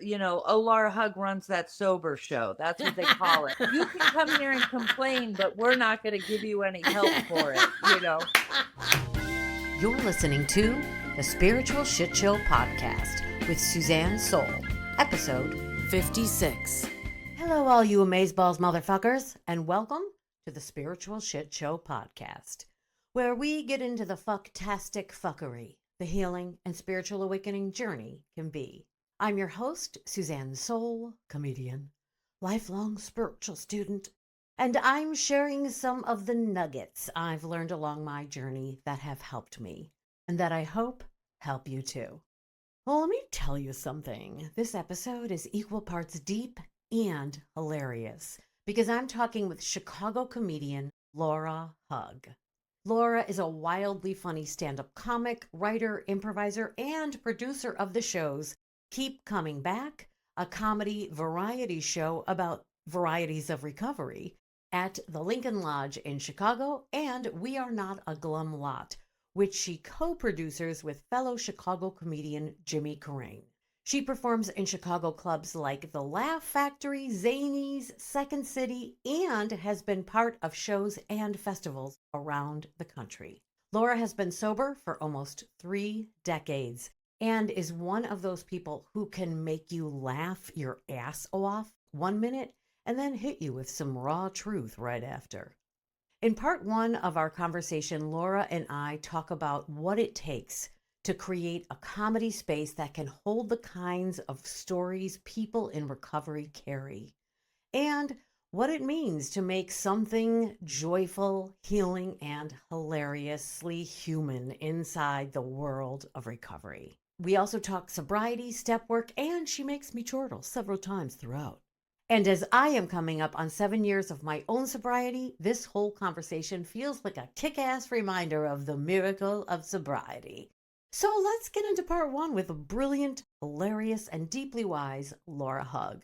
Laura Hugg runs that sober show. That's what they call it. You can come here and complain, but we're not going to give you any help for it. You're listening to the Spiritual Shitshow podcast with Suzanne Soul, episode 56. Hello, all you amazeballs motherfuckers, and welcome to the Spiritual Shitshow podcast, where we get into the fucktastic fuckery the healing and spiritual awakening journey can be. I'm your host, Suzanne Soul, comedian, lifelong spiritual student, and I'm sharing some of the nuggets I've learned along my journey that have helped me, and that I hope help you too. Well, let me tell you something. This episode is equal parts deep and hilarious, because I'm talking with Chicago comedian Laura Hugg. Laura is a wildly funny stand-up comic, writer, improviser, and producer of the shows Keep Coming Back, a comedy variety show about varieties of recovery, at the Lincoln Lodge in Chicago, and We Are Not a Glum Lot, which she co-producers with fellow Chicago comedian Jimmy Carrane. She performs in Chicago clubs like The Laugh Factory, Zanies, Second City, and has been part of shows and festivals around the country. Laura has been sober for almost 3 decades and is one of those people who can make you laugh your ass off 1 minute and then hit you with some raw truth right after. In part 1 of our conversation, Laura and I talk about what it takes to create a comedy space that can hold the kinds of stories people in recovery carry, and what it means to make something joyful, healing, and hilariously human inside the world of recovery. We also talk sobriety, step work, and she makes me chortle several times throughout. And as I am coming up on 7 years of my own sobriety, this whole conversation feels like a kick-ass reminder of the miracle of sobriety. So let's get into part 1 with a brilliant, hilarious, and deeply wise Laura Hugg.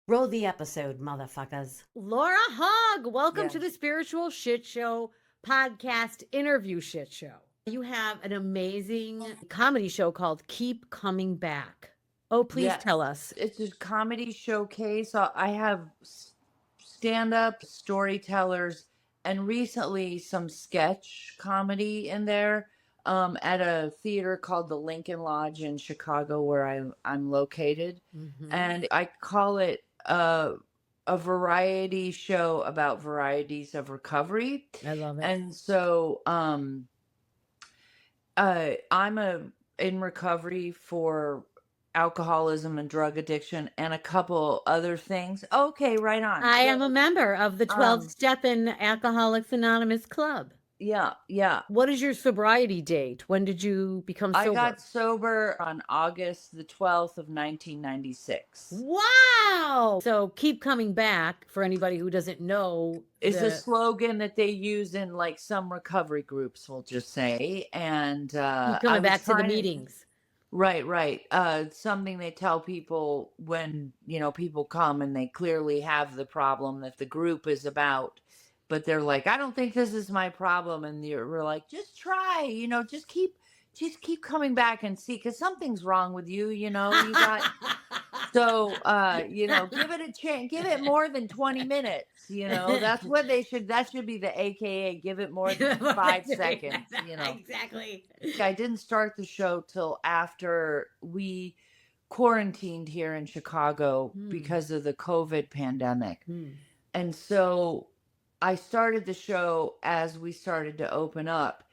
Roll the episode, motherfuckers. Laura Hugg, welcome to the Spiritual Shitshow podcast interview shit show. You have an amazing comedy show called Keep Coming Back. Oh, please tell us. It's a comedy showcase. I have stand-up storytellers and recently some sketch comedy in there. At a theater called the Lincoln Lodge in Chicago, where I'm located, and I call it a variety show about varieties of recovery. I love it. And so, I'm in recovery for alcoholism and drug addiction and a couple other things. Okay, right on. I am a member of the 12-step in Alcoholics Anonymous Club. Yeah. What is your sobriety date? When did you become sober? I got sober on August the 12th of 1996. Wow! So Keep Coming Back, for anybody who doesn't know, is a slogan that they use in like some recovery groups, we'll just say. And keep coming back to the meetings. Right. Something they tell people when, people come and they clearly have the problem that the group is about. But they're like, I don't think this is my problem. And we're like, just try, just keep coming back and see, because something's wrong with you, you got. So, give it a chance, give it more than 20 minutes, that's what that should be the AKA, give it more than 5 seconds, Exactly. I didn't start the show till after we quarantined here in Chicago because of the COVID pandemic. And so I started the show as we started to open up,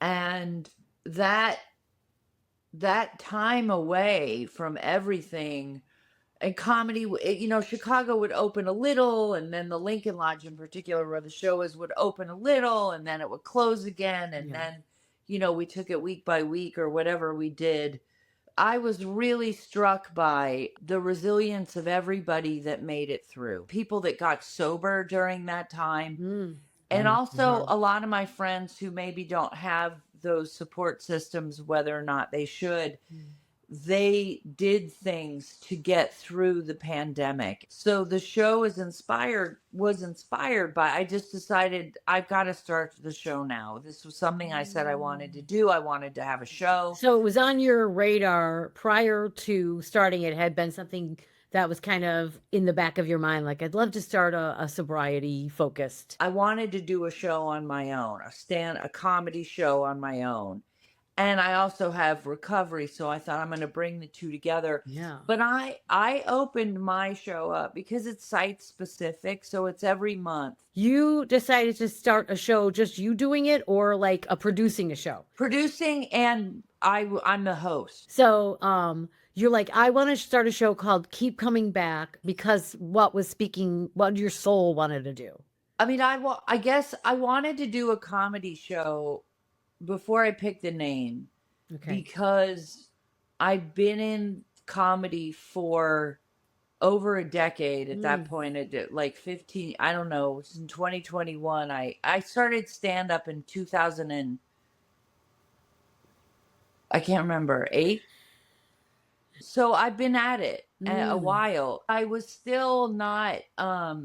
and that time away from everything and comedy, Chicago would open a little, and then the Lincoln Lodge in particular, where the show is, would open a little, and then it would close again. And then, we took it week by week or whatever we did. I was really struck by the resilience of everybody that made it through. People that got sober during that time. And also a lot of my friends who maybe don't have those support systems, whether or not they should, they did things to get through the pandemic. So the show was inspired by, I just decided I've got to start the show now. This was something I said I wanted to do. I wanted to have a show. So it was on your radar prior to starting it, had been something that was kind of in the back of your mind, like I'd love to start a sobriety focused. I wanted to do a show on my own, a comedy show on my own. And I also have recovery, so I thought I'm going to bring the two together. Yeah. But I opened my show up because it's site specific, so it's every month. You decided to start a show, just you doing it, or like producing a show? Producing, and I'm the host. So you're like, I want to start a show called Keep Coming Back because what your soul wanted to do. I mean, I guess I wanted to do a comedy show before I picked the name, because I've been in comedy for over a decade at that point. Like 15, I don't know, it was in 2021. I started stand up in 2000 and I can't remember, 8. So I've been at it a while. I was still not there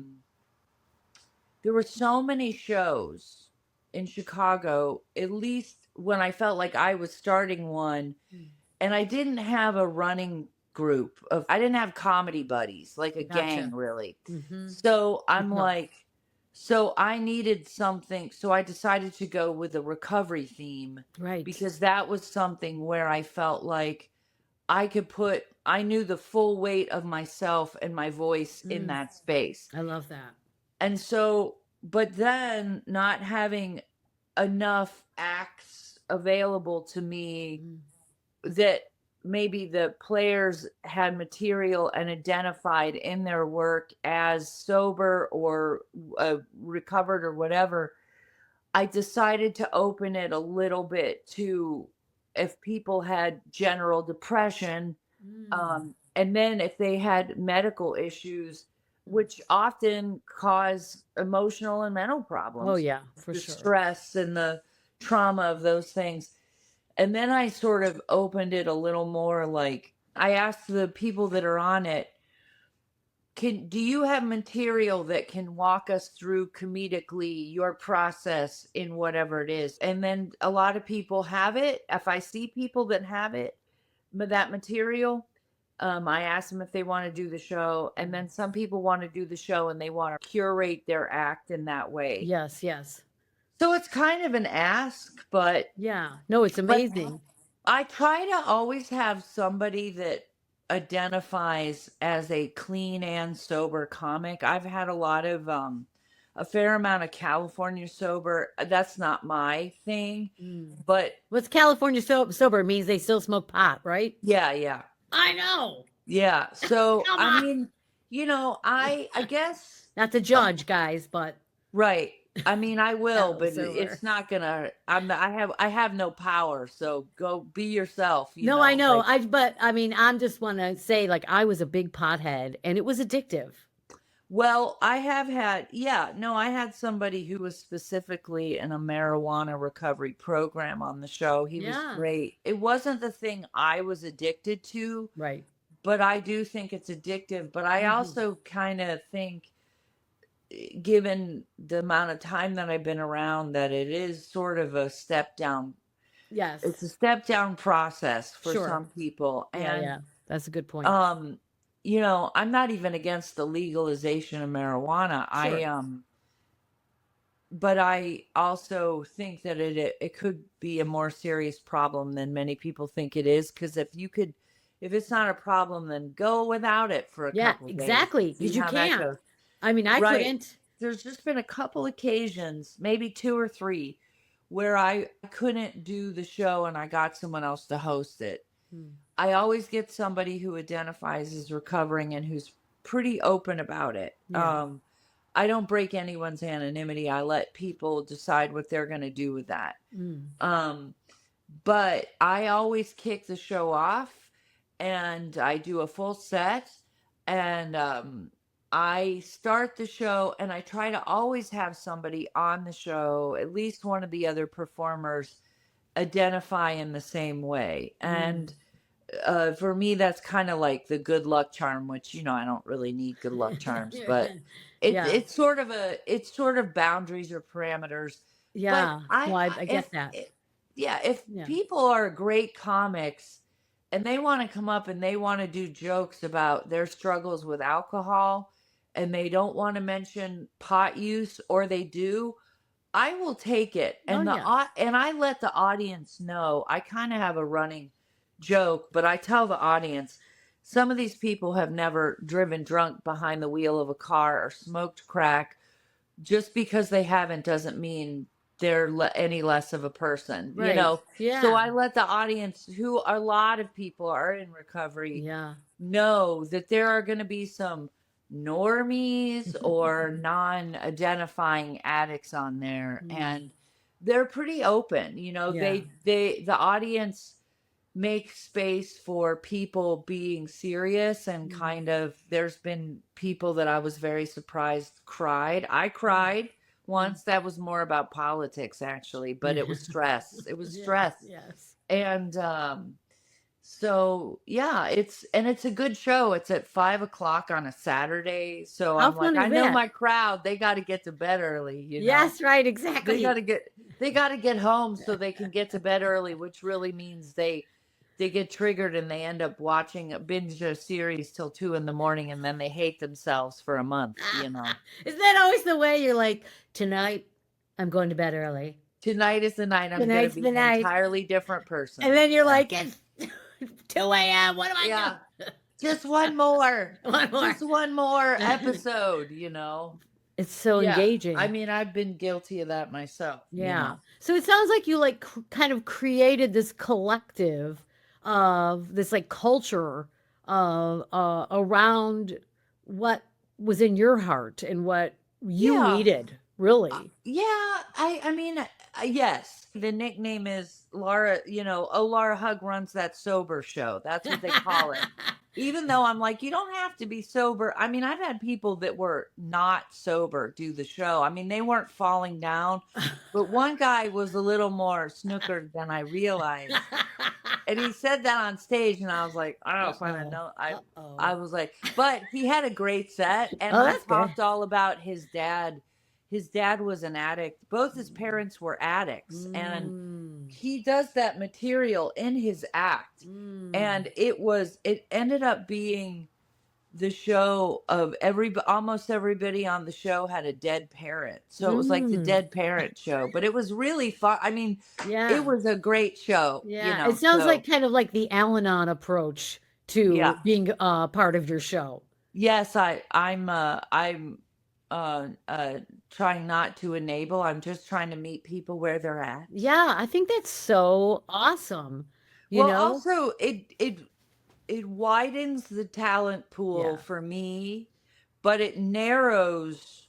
were so many shows in Chicago, at least when I felt like I was starting one, and I didn't have a running group I didn't have comedy buddies, like a gang, really. So I'm like, so I needed something. So I decided to go with a recovery theme, right? Because that was something where I felt like I knew the full weight of myself and my voice in that space. I love that. And so, but then not having enough acts available to me that maybe the players had material and identified in their work as sober or recovered or whatever, I decided to open it a little bit to if people had general depression, and then if they had medical issues, which often cause emotional and mental problems. Oh yeah, for the sure. Stress and the trauma of those things. And then I sort of opened it a little more, like I asked the people that are on it, do you have material that can walk us through comedically your process in whatever it is? And then a lot of people have it. If I see people that have it, that material, I ask them if they want to do the show. And then some people want to do the show and they want to curate their act in that way. Yes, yes. So it's kind of an ask, but yeah, no, it's amazing. I try to always have somebody that identifies as a clean and sober comic. I've had a fair amount of California sober. That's not my thing, but what's California sober means they still smoke pot, right? Yeah. I know. Yeah. So I mean, I guess not to judge guys, but right. I mean, I will, but it's not gonna. I have no power. So go be yourself. No, I know. But I mean, I just want to say, like, I was a big pothead, and it was addictive. Well, I have had, I had somebody who was specifically in a marijuana recovery program on the show. He was great. It wasn't the thing I was addicted to, right? But I do think it's addictive. But I also kind of think, given the amount of time that I've been around, that it is sort of a step down. Yes. It's a step down process for some people. And yeah, that's a good point. I'm not even against the legalization of marijuana. But I also think that it could be a more serious problem than many people think it is. Because if it's not a problem, then go without it for a couple days. Exactly. Because you can't. I mean, I couldn't. There's just been a couple occasions, maybe 2 or 3, where I couldn't do the show and I got someone else to host it. I always get somebody who identifies as recovering and who's pretty open about it. Yeah. I don't break anyone's anonymity. I let people decide what they're going to do with that. But I always kick the show off and I do a full set, and I start the show and I try to always have somebody on the show, at least one of the other performers, identify in the same way. And for me, that's kind of like the good luck charm, which, I don't really need good luck charms, but Yeah. it's sort of boundaries or parameters. But Yeah. Well, I get that. yeah, if Yeah. people are great comics and they want to come up and they want to do jokes about their struggles with alcohol and they don't want to mention pot use, or they do, I will take it. Oh, And yeah. and I let the audience know. I kind of have a running joke, but I tell the audience, some of these people have never driven drunk behind the wheel of a car or smoked crack. Just because they haven't doesn't mean they're any less of a person, Right. So Yeah. I let the audience, who a lot of people are in recovery, Yeah. know that there are going to be some normies or non-identifying addicts on there, and they're pretty open. Yeah. The audience makes space for people being serious, and kind of, there's been people that I was very surprised cried. I cried once. That was more about politics, actually, but it was stress. It was Yeah. stress. Yes. And so yeah, it's a good show. It's at 5 o'clock on a Saturday. So How I'm like, fun I is know that? my crowd, they got to get to bed early, Yes, right, They exactly. got to get home so they can get to bed early, which really means they get triggered and they end up watching binge a series till 2 in the morning, and then they hate themselves for a month. Isn't that always the way? You're like, tonight I'm going to bed early. Tonight is the night I'm going to Tonight's be the an night. entirely different person. And then you're Yeah. like, it's 2 a.m. What am I Yeah. doing? Just one more. One more. Just one more episode, It's so Yeah. engaging. I mean, I've been guilty of that myself. Yeah. So it sounds like you like kind of created this collective of this like culture around what was in your heart and what you Yeah. needed, really. Yeah, I mean, yes. The nickname is Laura, Laura Hugg runs that sober show. That's what they call it. Even though I'm like, you don't have to be sober. I mean, I've had people that were not sober do the show. I mean, they weren't falling down, but one guy was a little more snookered than I realized. And he said that on stage, and I was like, I don't find know. I was like, but he had a great set, and Oh, he that's good. talked all about his dad. His dad was an addict. Both his parents were addicts, and he does that material in his act. And it ended up being the show of almost everybody on the show had a dead parent. So it was like the dead parent show, but it was really fun. I mean, Yeah. it was a great show. Yeah. It sounds so- like kind of like the Al-Anon approach to Yeah. being part of your show. Yes, I'm trying not to enable. I'm just trying to meet people where they're at. Yeah, I think that's so awesome. You Well, know? also it widens the talent pool Yeah. for me, but it narrows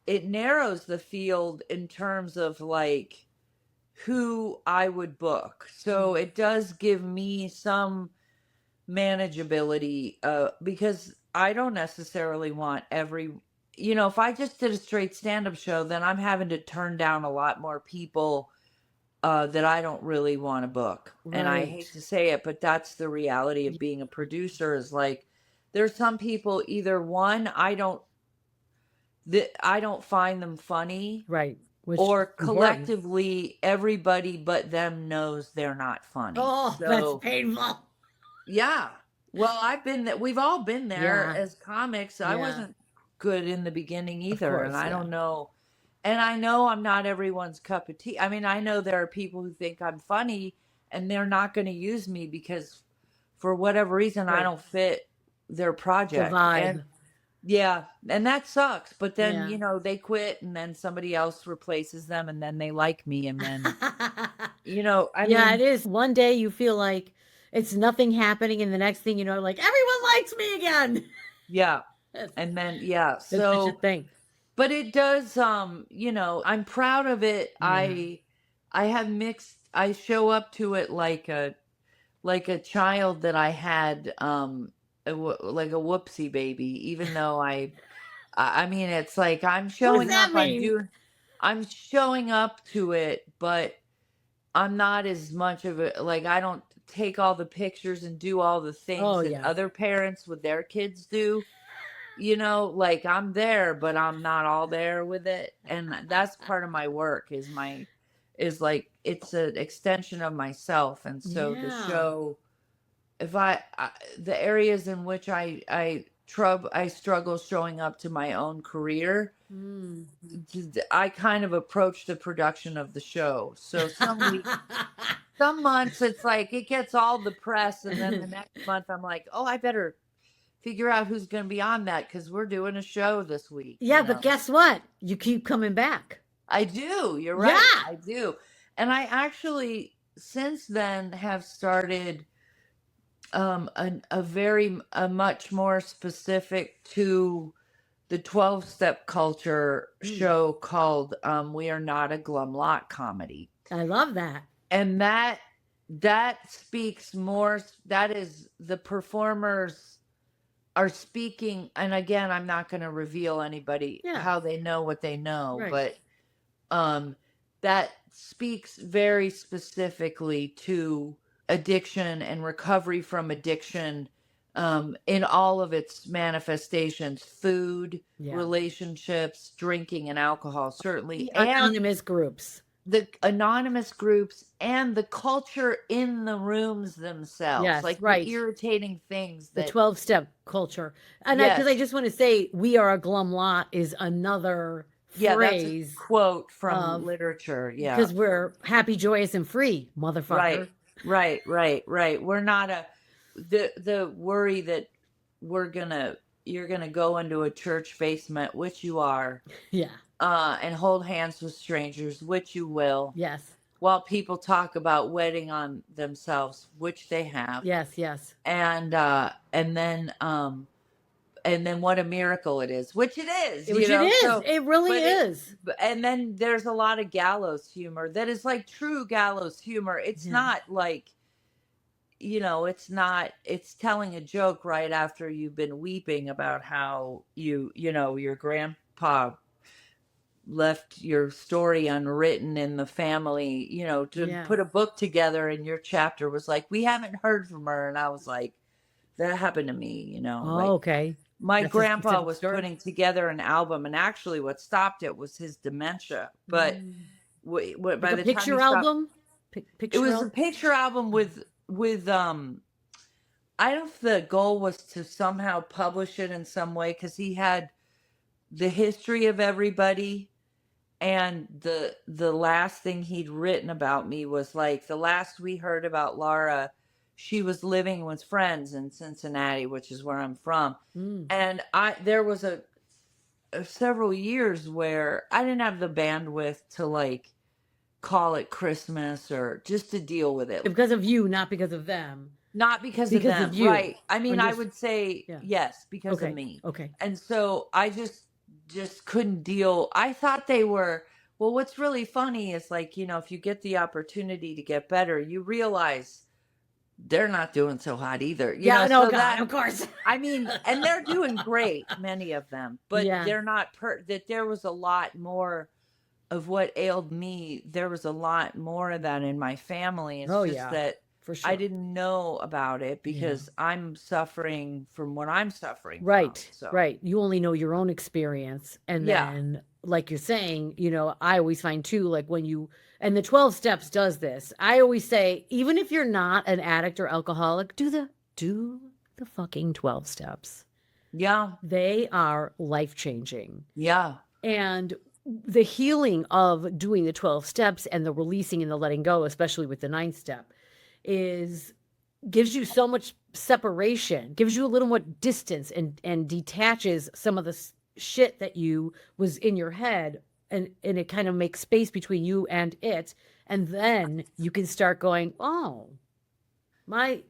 the field in terms of like who I would book. So it does give me some manageability, because I don't necessarily want if I just did a straight stand-up show, then I'm having to turn down a lot more people that I don't really want to book. And I hate Right. to say it, but that's the reality of being a producer, is like, there's some people, either one, I don't find them funny, Right. Which or important. collectively everybody but them knows they're not funny. Oh, that's painful. Yeah. Well, we've all been there Yeah. as comics. I Yeah. wasn't good in the beginning either, course, and I yeah. don't know. And I know I'm not everyone's cup of tea. I mean, I know there are people who think I'm funny and they're not going to use me because for whatever reason I Right. don't fit their The project. vibe. And yeah, and that sucks. But then, Yeah. they quit, and then somebody else replaces them, and then they like me, and then I Yeah, it is. One day you feel like it's nothing happening, and the next thing you know, like everyone likes me again. Yeah. That's And then such a thing. but it does, I'm proud of it. Yeah. I have I show up to it like a child that I had, like a whoopsie baby, even though I mean, it's like I'm showing that up, I'm showing up to it, but I'm not as much of a, like, I don't take all the pictures and do all the things that other parents with their kids do. Like I'm there, but I'm not all there with it. And that's part of my work is like, it's an extension of myself. And so the show, if the areas in which I struggle showing up to my own career, I kind of approach the production of the show. So some months it's like it gets all the press, and then the next month I'm like, oh, I better figure out who's going to be on that because we're doing a show this week. Yeah, but guess what? You keep coming back. I do. You're right. Yeah. I do. And I actually, since then, have started a much more specific to the 12-step culture show called We Are Not a Glum Lot comedy. I love that. And that speaks more, that is the performers are speaking, and again, I'm not going to reveal anybody how they know what they know, but that speaks very specifically to addiction and recovery from addiction in all of its manifestations: food, relationships, drinking, and alcohol, certainly. The anonymous groups. The anonymous groups and the culture in the rooms themselves. Yes, like the irritating things. The 12-step culture. And because I just want to say, We Are a Glum Lot is another phrase. That's a quote from literature. Yeah. Because we're happy, joyous, and free, motherfucker. Right. We're not the worry that you're gonna go into a church basement, which you are. Yeah. And hold hands with strangers, which you will. Yes. While people talk about wedding on themselves, which they have. Yes. And then what a miracle it is, which it is. Which it is. So, it really is. And then there's a lot of gallows humor that is like true gallows humor. It's not like, it's telling a joke right after you've been weeping about how your grandpa left your story unwritten in the family, to put a book together, and your chapter was like, we haven't heard from her. And I was like, that happened to me, okay. My grandpa was putting together an album, and actually what stopped it was his dementia. But by the picture album? It was a picture album with I don't know if the goal was to somehow publish it in some way, because he had the history of everybody. And the last thing he'd written about me was like, the last we heard about Laura, she was living with friends in Cincinnati, which is where I'm from. And there was a several years where I didn't have the bandwidth to like call it Christmas or just to deal with it. Because of you, not because of them. Not because of them, you. Right. I mean, I would say yes, because of me. Okay. And so I just couldn't deal. I thought they were, well, what's really funny is like, if you get the opportunity to get better, you realize they're not doing so hot either. Of course. I mean, and they're doing great, many of them, but they're not that there was a lot more of what ailed me. There was a lot more of that in my family. It's that for sure. I didn't know about it because I'm suffering from what I'm suffering from. So. Right. You only know your own experience. And then, like you're saying, I always find too, like and the 12 steps does this. I always say, even if you're not an addict or alcoholic, do the fucking 12 steps. Yeah. They are life-changing. Yeah. And the healing of doing the 12 steps and the releasing and the letting go, especially with the 9th step, gives you so much separation, gives you a little more distance, and detaches some of the shit that was in your head, and it kind of makes space between you and it, and then you can start going, oh, my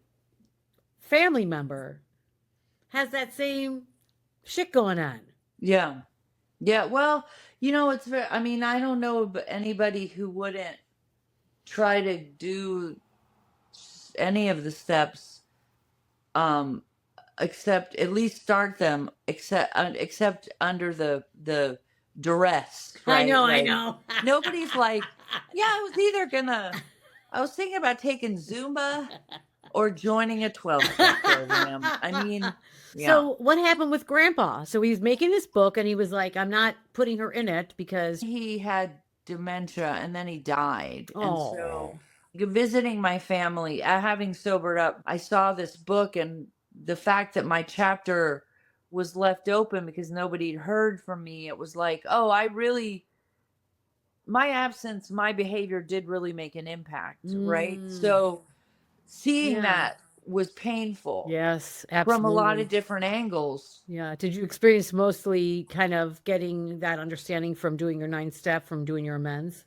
family member has that same shit going on. Yeah. Well, it's very, I mean, I don't know anybody who wouldn't try to do any of the steps, except at least start them, except under the duress. Right? I know. Nobody's like, I was thinking about taking Zumba, or joining a 12-step program. I mean, yeah. So what happened with Grandpa? So he was making this book and he was like, I'm not putting her in it because he had dementia and then he died. And oh, so visiting my family, having sobered up, I saw this book, and the fact that my chapter was left open because nobody had heard from me, it was like, oh, my absence, my behavior did really make an impact, right? So seeing Yeah. that was painful. Yes, From a lot absolutely. of different angles. Yeah. Did you experience mostly kind of getting that understanding from doing your 9-step, from doing your amends?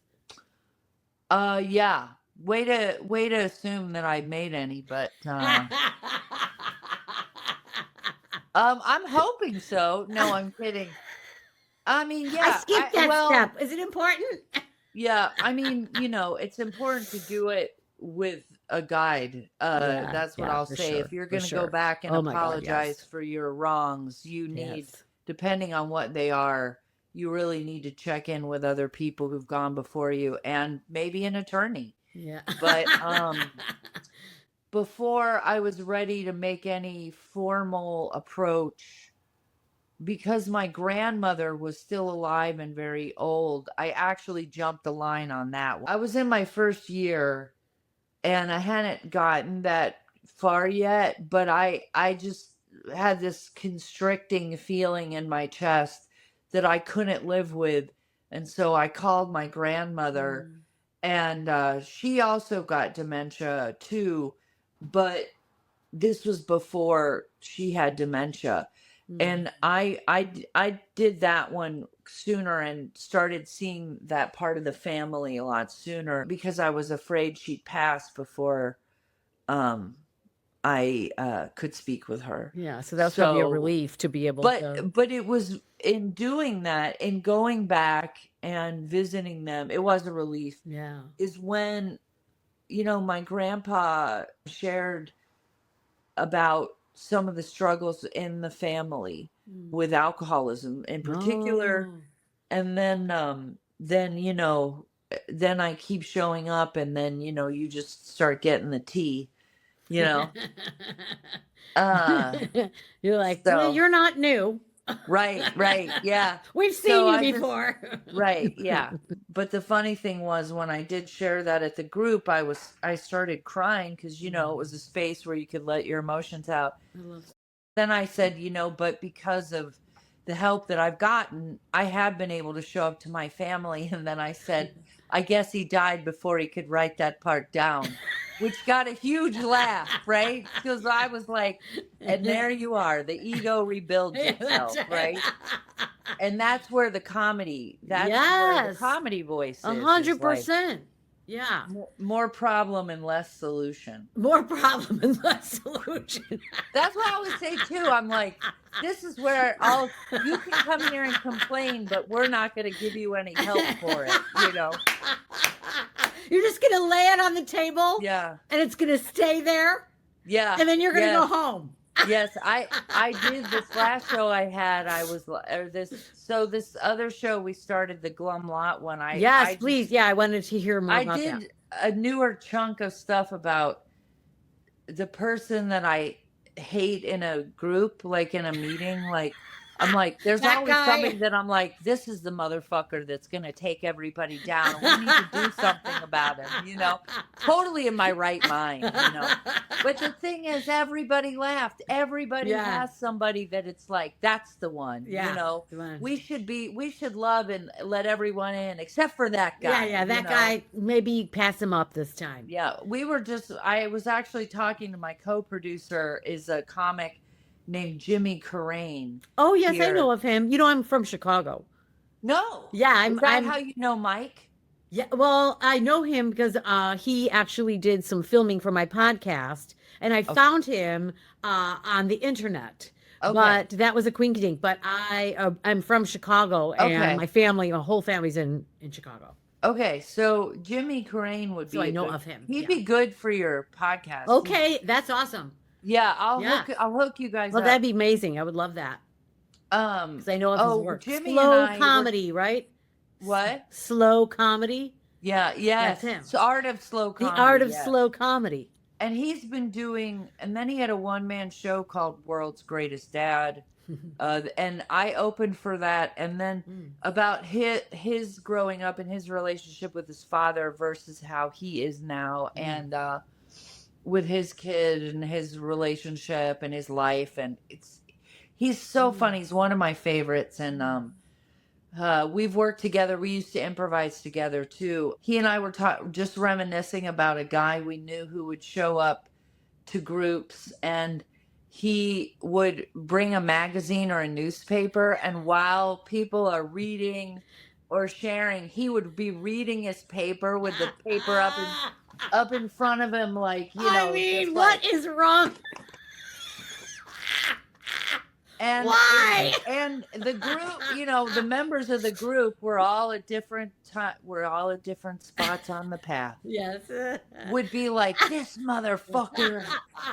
Yeah. Way to assume that I made any, but I'm hoping so. No, I'm kidding. I mean, I yeah. skipped that step. Is it important? Yeah, I mean, it's important to do it with a guide. That's what I'll for say. sure, If you're for going to go sure. back and Oh my God, apologize yes. for your wrongs, you need, Yes. depending on what they are, you really need to check in with other people who've gone before you and maybe an attorney. Yeah. But before I was ready to make any formal approach, because my grandmother was still alive and very old, I actually jumped the line on that one. I was in my first year and I hadn't gotten that far yet, but I just had this constricting feeling in my chest that I couldn't live with. And so I called my grandmother, and she also got dementia too, but this was before she had dementia. And I did that one sooner and started seeing that part of the family a lot sooner because I was afraid she'd pass before I could speak with her. Yeah, so that was probably a So, relief to be able to. but it was in doing that, in going back and visiting them, it was a relief. Yeah. Is when my grandpa shared about some of the struggles in the family with alcoholism in particular. Oh. And then I keep showing up, and then you just start getting the tea. You're like, well, So you're not new. right, yeah. We've So seen you before. right, yeah. But the funny thing was, when I did share that at the group, I started crying because it was a space where you could let your emotions out. Then I said, but because of the help that I've gotten, I have been able to show up to my family. And then I said, I guess he died before he could write that part down, which got a huge laugh, right? Because I was like, and there you are, the ego rebuilds itself, right? And that's where the comedy, where the comedy voice is. 100%. Yeah. More problem and less solution. More problem and less solution. That's what I always say too. I'm like, this is where you can come here and complain, but we're not going to give you any help for it, You're just going to lay it on the table. Yeah. And it's going to stay there. Yeah. And then you're going to go home. Yes, I did this last show I had. This other show we started, the Glum Lot one. Please. Yeah, I wanted to hear more about that. I did a newer chunk of stuff about the person that I hate in a group, like in a meeting. Like, I'm like, there's always somebody that I'm like, this is the motherfucker that's going to take everybody down. We need to do something about him, totally in my right mind, But the thing is, everybody laughed. Everybody has somebody that it's like, that's the one, We should love and let everyone in except for that guy. Yeah, that guy, maybe pass him up this time. Yeah, I was actually talking to my co-producer, is a comic named Jimmy Carrane. Oh, yes, here. I know of him. I'm from Chicago. No. Yeah, Is that how you know Mike? Yeah, well, I know him because he actually did some filming for my podcast, and I found him on the internet. Okay. But that was a quinky-dink. But I'm from Chicago, and my whole family's in Chicago. Okay, so Jimmy Carrane would be. So I know of him. He'd be good for your podcast. Okay, that's awesome. Yeah, I'll hook you guys up. Well, that'd be amazing. I would love that. Because I know of his work. Jimmy Slow comedy, right? What? Slow comedy. Yeah, that's him. It's art of slow comedy. The art of slow comedy. and he's been doing, and then he had a one-man show called World's Greatest Dad. And I opened for that, and then about his growing up and his relationship with his father versus how he is now, and with his kid and his relationship and his life, and he's so funny. He's one of my favorites, and we've worked together. We used to improvise together too. He and I were just reminiscing about a guy we knew who would show up to groups, and he would bring a magazine or a newspaper, and while people are reading or sharing, he would be reading his paper with the paper up in front of him, like, you know. I mean, what is wrong? And why? And the group, you know, the members of the group were all at different spots on the path. Yes. Would be like, this motherfucker,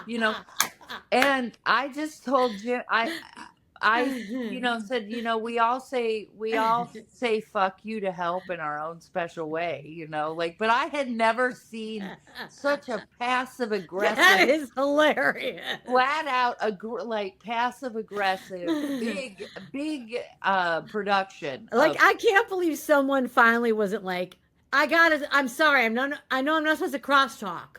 you know. And I just told Jim, I you know, said, you know, we all say fuck you to help in our own special way, you know, like, but I had never seen such a passive aggressive. That is hilarious. Flat out, like passive aggressive, big production. Like, I can't believe someone finally wasn't like, I'm sorry, I know I'm not supposed to crosstalk,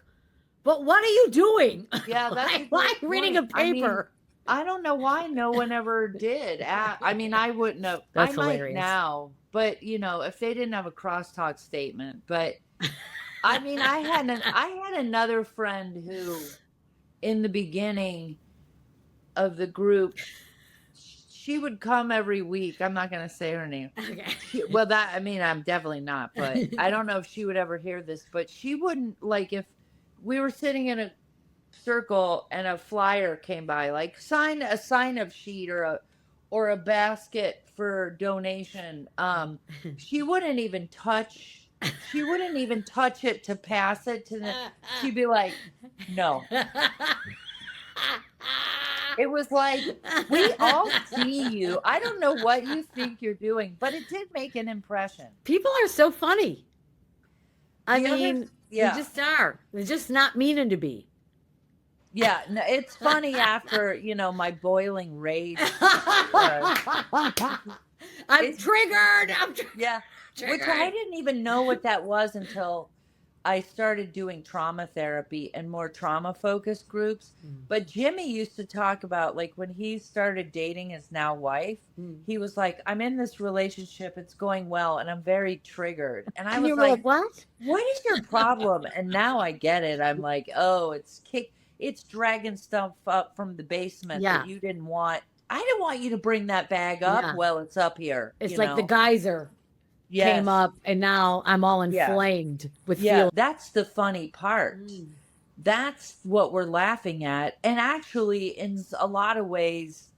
but what are you doing? Yeah, that's why reading a paper? I don't know why no one ever did. I mean, I wouldn't have. That's I hilarious. might now, but you know, if they didn't have a crosstalk statement. But I mean, I had another friend who, in the beginning of the group, she would come every week. I'm not going to say her name. Okay. I'm definitely not. But I don't know if she would ever hear this. But she wouldn't, like, if we were sitting in a circle and a flyer came by, like a sign up sheet or a basket for donation, she wouldn't even touch it to pass it to them. She'd be like, no. It was like, we all see you. I don't know what you think you're doing, but it did make an impression. People are so funny. I mean, they just are. They're just not meaning to be. Yeah, no, it's funny after, you know, my boiling rage. I'm triggered. Yeah, triggered. Which I didn't even know what that was until I started doing trauma therapy and more trauma-focused groups. But Jimmy used to talk about, like, when he started dating his now wife, he was like, I'm in this relationship, it's going well, and I'm very triggered. And I was like, what? What is your problem? And now I get it. I'm like, oh, it's dragging stuff up from the basement that you didn't want. I didn't want you to bring that bag up. Yeah. Well, it's up here. It's like the geyser came up, and now I'm all inflamed with feelings. That's the funny part. That's what we're laughing at. And actually, in a lot of ways,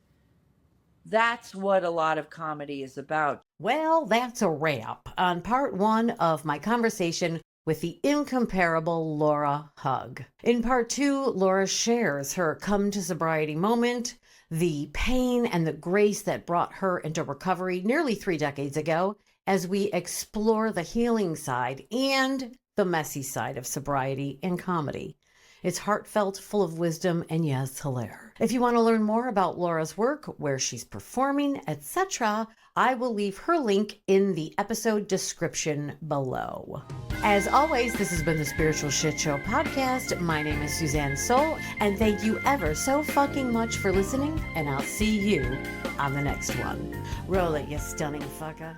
that's what a lot of comedy is about. Well, that's a wrap on part 1 of my conversation with the incomparable Laura Hugg. In part 2, Laura shares her come to sobriety moment, the pain and the grace that brought her into recovery nearly 3 decades ago, as we explore the healing side and the messy side of sobriety and comedy. It's heartfelt, full of wisdom, and yes, hilarious. If you want to learn more about Laura's work, where she's performing, etc., I will leave her link in the episode description below. As always, this has been the Spiritual Shitshow podcast. My name is Suzanne Soul, and thank you ever so fucking much for listening, and I'll see you on the next one. Roll it, you stunning fucker.